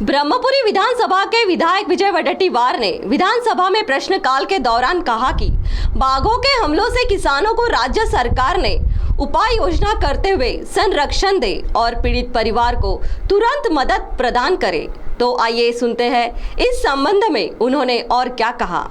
ब्रह्मपुरी विधानसभा के विधायक विजय वडेट्टीवार ने विधानसभा में प्रश्नकाल के दौरान कहा कि बाघों के हमलों से किसानों को राज्य सरकार ने उपाय योजना करते हुए संरक्षण दे और पीड़ित परिवार को तुरंत मदद प्रदान करे। तो आइए सुनते हैं इस संबंध में उन्होंने और क्या कहा।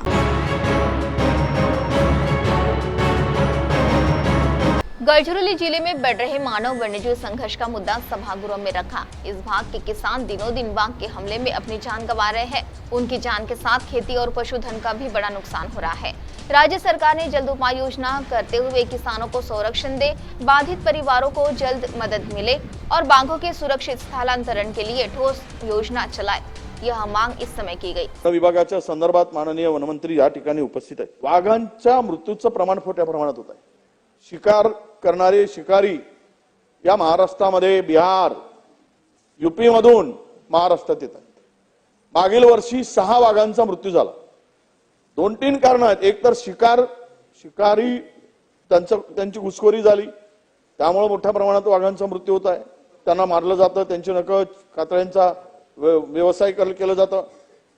गढ़चिरौली जिले में बढ़ रहे मानव वन्यजीव संघर्ष का मुद्दा सभागृह में रखा। इस भाग के किसान दिनों दिन बाघ के हमले में अपनी जान गंवा रहे हैं। उनकी जान के साथ खेती और पशुधन का भी बड़ा नुकसान हो रहा है। राज्य सरकार ने जल्द उपाय योजना करते हुए किसानों को संरक्षण दे, बाधित परिवारों को जल्द मदद मिले और बाघों के सुरक्षित स्थलांतरण के लिए ठोस योजना चलाए। यह मांग इस समय की गई। विभागाच्या संदर्भात माननीय वनमंत्री या ठिकाणी उपस्थित आहेत। वाघांच्या मृत्यूचं प्रमाण मोठ्या प्रमाणात होत आहे। शिकार करणारे शिकारी या महाराष्ट्रामध्ये बिहार यूपी मधून महाराष्ट्रात येतात। मागील वर्षी 6 वाघांचा मृत्यू झाला। 2-3 कारण आहेत। एक तर शिकारी त्यांची घुसखोरी झाली, त्यामुळे मोठ्या प्रमाणात वाघांचा मृत्यू होत आहे। त्यांना मारलं जातं, त्यांचे नख कातड्यांचा व्यवसाय केलं जातं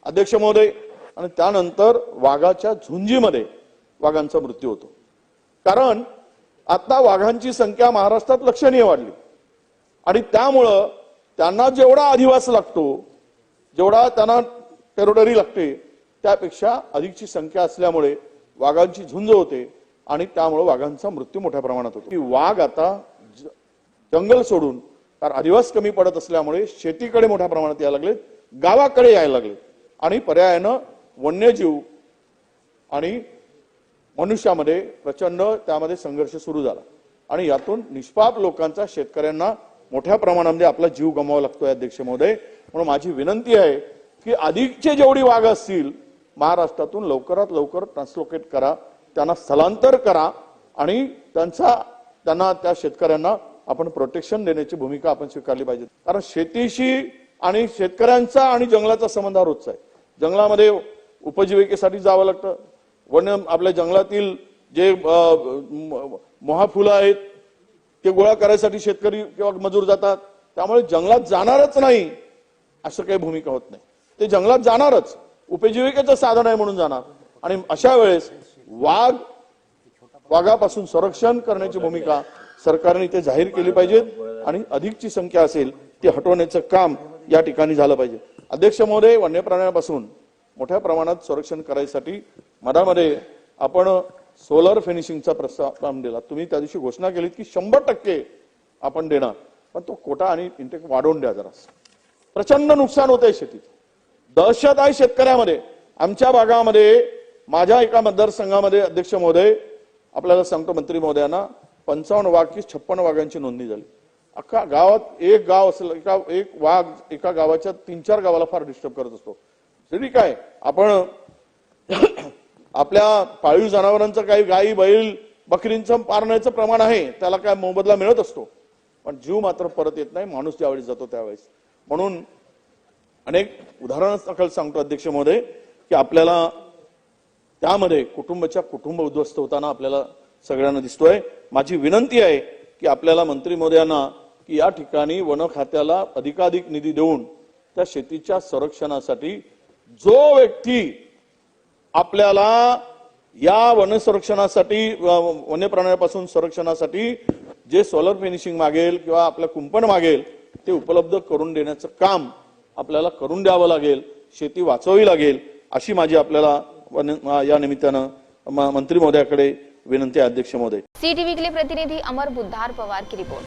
अध्यक्ष महोदय, आणि त्यानंतर वाघाच्या झुंजीमध्ये वाघांचा मृत्यू होतो। कारण आता वाघांची संख्या महाराष्ट्रात लक्षणीय वाढली आणि त्यामुळे त्यांना जेवढा अधिवास लागतो, जेवढा त्यांना टेरिटरी लागते, त्यापेक्षा अधिकची संख्या असल्यामुळे वाघांची झुंज होते आणि त्यामुळे वाघांचा मृत्यू मोठ्या प्रमाणात होतो। वाघ आता जंगल सोडून कारण अधिवास कमी पडत असल्यामुळे शेतीकडे मोठ्या प्रमाणात यायला लागलेत, गावाकडे यायला लागलेत आणि पर्यायाने वन्यजीव आणि मनुष्यामध्ये प्रचंड त्यामध्ये संघर्ष सुरू झाला आणि यातून निष्पाप लोकांचा शेतकऱ्यांना मोठ्या प्रमाणामध्ये आपला जीव गमवावा लागतोय अध्यक्ष महोदय। म्हणून माझी विनंती आहे की अधिकचे जेवढी वाघ असतील महाराष्ट्रातून लवकरात लवकर ट्रान्सलोकेट करा, त्यांना स्थलांतर करा आणि त्यांना त्या शेतकऱ्यांना आपण प्रोटेक्शन देण्याची भूमिका आपण स्वीकारली पाहिजे। कारण शेतीशी आणि शेतकऱ्यांचा आणि जंगलाचा संबंध रोजचा आहे। जंगलामध्ये उपजीविकेसाठी जावं लागतं। वन्य आपल्या जंगलातील जे मोहाफुलं आहेत ते गोळा करायसाठी शेतकरी किंवा मजूर जातात। त्यामुळे जंगलात जाणारच नाही असं काही भूमिका होत नाही। ते जंगलात जाणारच, उपजीविकेचं साधन आहे म्हणून जाणार आणि अशा वेळेस वाघापासून संरक्षण करण्याची भूमिका सरकारने इथे जाहीर केली पाहिजे आणि अधिकची संख्या असेल ती हटवण्याचं काम या ठिकाणी झालं पाहिजे। अध्यक्ष महोदय, वन्य प्राण्यांपासून मोठ्या प्रमाणात संरक्षण करायसाठी मधामध्ये आपण सोलर फिनिशिंगचा प्रस्ताव दिला। तुम्ही त्या दिवशी घोषणा केली की 100% आपण देणार, पण तो कोटा आणि इंटेक वाढवून द्या जरा। प्रचंड नुकसान होत आहे शेतीत, दहशत आहे शेतकऱ्यामध्ये। आमच्या भागामध्ये माझ्या एका मतदारसंघामध्ये अध्यक्ष महोदय आपल्याला सांगतो मंत्री महोदयांना 55 वाघ की 56 वाघांची नोंदणी झाली। अख्खा गावात एक गाव असेल, एक वाघ एका गावाच्या 3-4 गावाला फार डिस्टर्ब करत असतो। तरी काय आपण आपल्या पाळीव जनावरांचं काही गायी बैल बकरींचं मारण्याचं प्रमाण आहे, त्याला काय मोबदला मिळत असतो, पण जीव मात्र परत येत नाही माणूस ज्यावेळेस जातो त्यावेळेस। म्हणून अनेक उदाहरणासकट सांगतो अध्यक्ष महोदय की आपल्याला त्यामध्ये कुटुंब उद्ध्वस्त होताना आपल्याला सगळ्यांना दिसतोय। माझी विनंती आहे की आपल्याला मंत्री महोदयांना की या ठिकाणी वन खात्याला अधिकाधिक निधी देऊन त्या शेतीच्या संरक्षणासाठी जो व्यक्ती आपल्याला या वन संरक्षणासाठी वन्य प्राण्यांपासून संरक्षणासाठी जे सोलर फिनिशिंग मागेल किंवा आपल्या कुंपण मागेल ते उपलब्ध करून देण्याचं काम आपल्याला करून द्यावं लागेल, शेती वाचवावी लागेल, अशी माझी आपल्याला या निमित्तानं मंत्री महोदयाकडे विनंती आहे अध्यक्ष महोदय। सीटीवी के लिए प्रतिनिधि अमर बुद्धार पवार की रिपोर्ट।